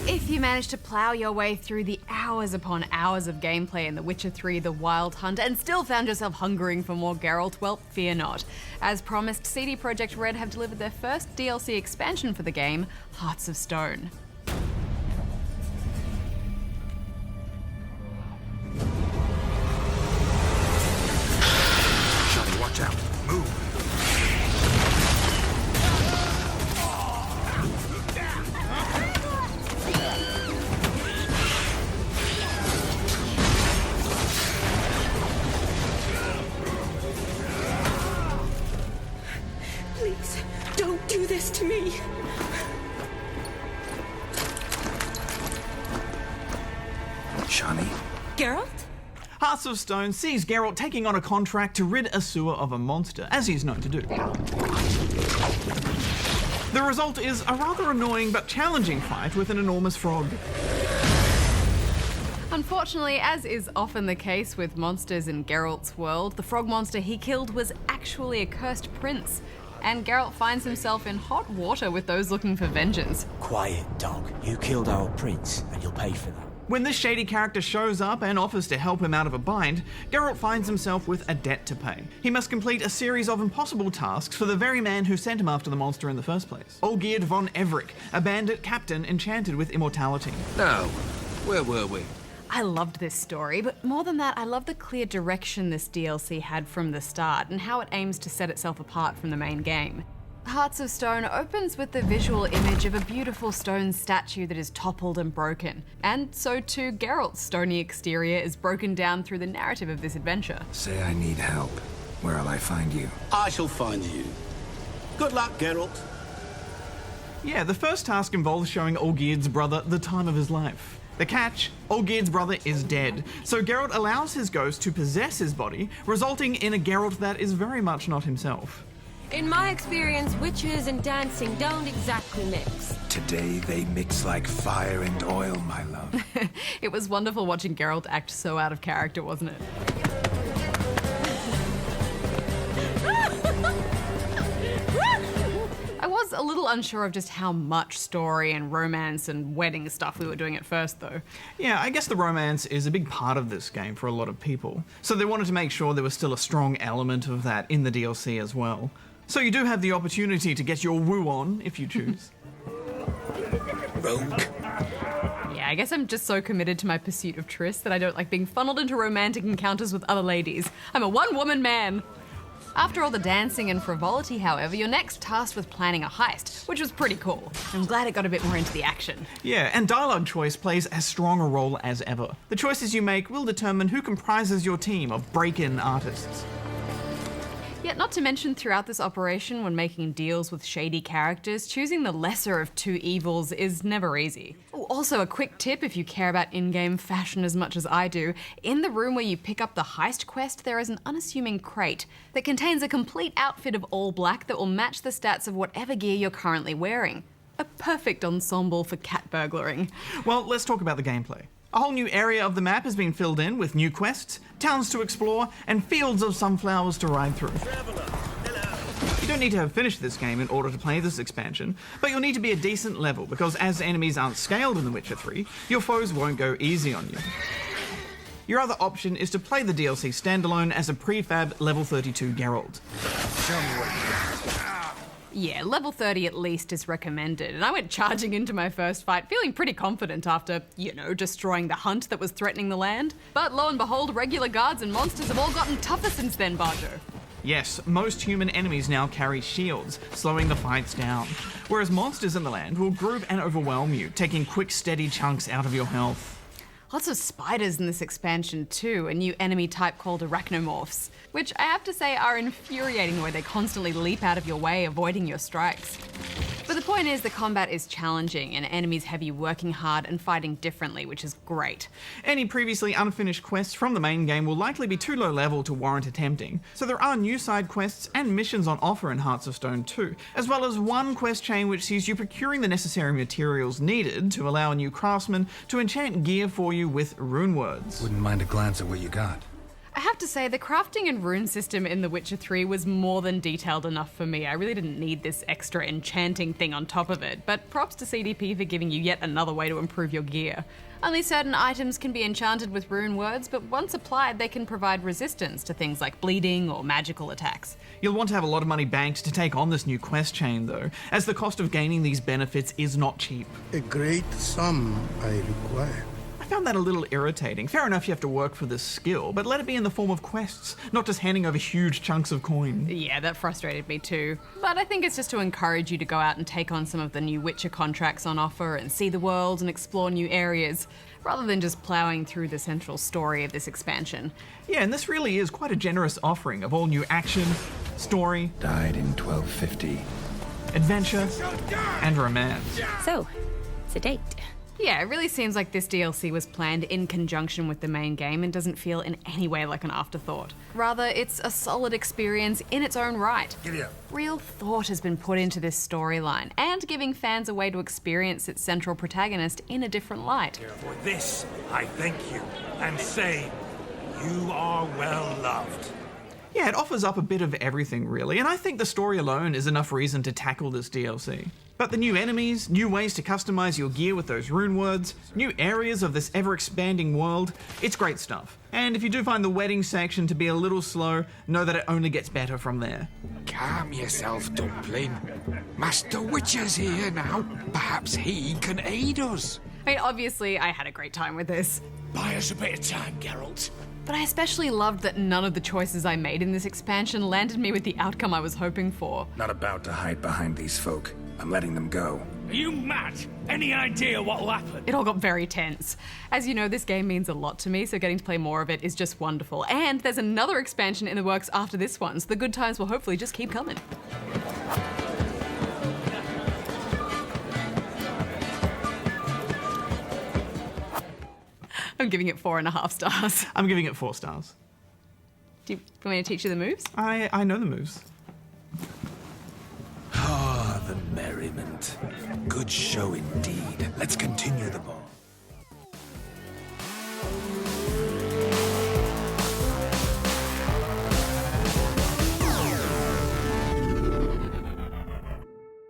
If you manage to plough your way through the hours upon hours of gameplay in The Witcher 3 The Wild Hunt and still found yourself hungering for more Geralt, well, fear not. As promised, CD Projekt Red have delivered their first DLC expansion for the game, Hearts of Stone. Johnny, watch out. Move. Please, don't do this to me. Johnny? Geralt? Hearts of Stone sees Geralt taking on a contract to rid a sewer of a monster, as he's known to do. The result is a rather annoying but challenging fight with an enormous frog. Unfortunately, as is often the case with monsters in Geralt's world, the frog monster he killed was actually a cursed prince. And Geralt finds himself in hot water with those looking for vengeance. Quiet, dog. You killed our prince, and you'll pay for that. When this shady character shows up and offers to help him out of a bind, Geralt finds himself with a debt to pay. He must complete a series of impossible tasks for the very man who sent him after the monster in the first place. Olgierd von Everick, a bandit captain enchanted with immortality. Now, where were we? I loved this story, but more than that, I love the clear direction this DLC had from the start and how it aims to set itself apart from the main game. Hearts of Stone opens with the visual image of a beautiful stone statue that is toppled and broken, and so too Geralt's stony exterior is broken down through the narrative of this adventure. Say I need help. Where'll I find you? I shall find you. Good luck, Geralt. Yeah, the first task involves showing Olgierd's brother the time of his life. The catch, Olgierd's brother is dead, so Geralt allows his ghost to possess his body, resulting in a Geralt that is very much not himself. In my experience, witches and dancing don't exactly mix. Today they mix like fire and oil, my love. It was wonderful watching Geralt act so out of character, wasn't it? I was a little unsure of just how much story and romance and wedding stuff we were doing at first, though. Yeah, I guess the romance is a big part of this game for a lot of people, so they wanted to make sure there was still a strong element of that in the DLC as well. So you do have the opportunity to get your woo on, if you choose. Rogue. Yeah, I guess I'm just so committed to my pursuit of Triss that I don't like being funneled into romantic encounters with other ladies. I'm a one-woman man. After all the dancing and frivolity, however, you're next tasked with planning a heist, which was pretty cool. I'm glad it got a bit more into the action. Yeah, and dialogue choice plays as strong a role as ever. The choices you make will determine who comprises your team of break-in artists. Yet not to mention throughout this operation, when making deals with shady characters, choosing the lesser of two evils is never easy. Also, a quick tip if you care about in-game fashion as much as I do, in the room where you pick up the heist quest, there is an unassuming crate that contains a complete outfit of all black that will match the stats of whatever gear you're currently wearing. A perfect ensemble for cat burglaring. Well, let's talk about the gameplay. A whole new area of the map has been filled in with new quests, towns to explore, and fields of sunflowers to ride through. You don't need to have finished this game in order to play this expansion, but you'll need to be a decent level because as enemies aren't scaled in The Witcher 3, your foes won't go easy on you. Your other option is to play the DLC standalone as a prefab level 32 Geralt. Show me what you got. Yeah, level 30 at least is recommended, and I went charging into my first fight feeling pretty confident after, destroying the hunt that was threatening the land. But lo and behold, regular guards and monsters have all gotten tougher since then, Barjo. Yes, most human enemies now carry shields, slowing the fights down, whereas monsters in the land will group and overwhelm you, taking quick, steady chunks out of your health. Lots of spiders in this expansion too, a new enemy type called arachnomorphs, which I have to say are infuriating the way they constantly leap out of your way, avoiding your strikes. But the point is the combat is challenging and enemies have you working hard and fighting differently, which is great. Any previously unfinished quests from the main game will likely be too low level to warrant attempting, so there are new side quests and missions on offer in Hearts of Stone 2, as well as one quest chain which sees you procuring the necessary materials needed to allow a new craftsman to enchant gear for you with rune words. Wouldn't mind a glance at what you got. I have to say, the crafting and rune system in The Witcher 3 was more than detailed enough for me. I really didn't need this extra enchanting thing on top of it, but props to CDP for giving you yet another way to improve your gear. Only certain items can be enchanted with rune words, but once applied, they can provide resistance to things like bleeding or magical attacks. You'll want to have a lot of money banked to take on this new quest chain, though, as the cost of gaining these benefits is not cheap. A great sum I require. I found that a little irritating. Fair enough, you have to work for this skill, but let it be in the form of quests, not just handing over huge chunks of coin. Yeah, that frustrated me too. But I think it's just to encourage you to go out and take on some of the new Witcher contracts on offer and see the world and explore new areas, rather than just ploughing through the central story of this expansion. Yeah, and this really is quite a generous offering of all new action, story, Died in 1250. adventure, and romance. So, it's a date. Yeah, it really seems like this DLC was planned in conjunction with the main game and doesn't feel in any way like an afterthought. Rather, it's a solid experience in its own right. Giddy up. Real thought has been put into this storyline, and giving fans a way to experience its central protagonist in a different light. For this, I thank you and say, you are well loved. Yeah, it offers up a bit of everything, really, and I think the story alone is enough reason to tackle this DLC. But the new enemies, new ways to customize your gear with those rune words, new areas of this ever-expanding world, it's great stuff. And if you do find the wedding section to be a little slow, know that it only gets better from there. Calm yourself, Dumpling. Master Witcher's here now. Perhaps he can aid us. I mean, obviously, I had a great time with this. Buy us a bit of time, Geralt. But I especially loved that none of the choices I made in this expansion landed me with the outcome I was hoping for. Not about to hide behind these folk. I'm letting them go. Are you mad? Any idea what'll happen? It all got very tense. As you know, this game means a lot to me, so getting to play more of it is just wonderful. And there's another expansion in the works after this one, so the good times will hopefully just keep coming. I'm giving it 4.5 stars. I'm giving it 4 stars. Do you want me to teach you the moves? I know the moves. Ah, the merriment. Good show indeed. Let's continue the ball.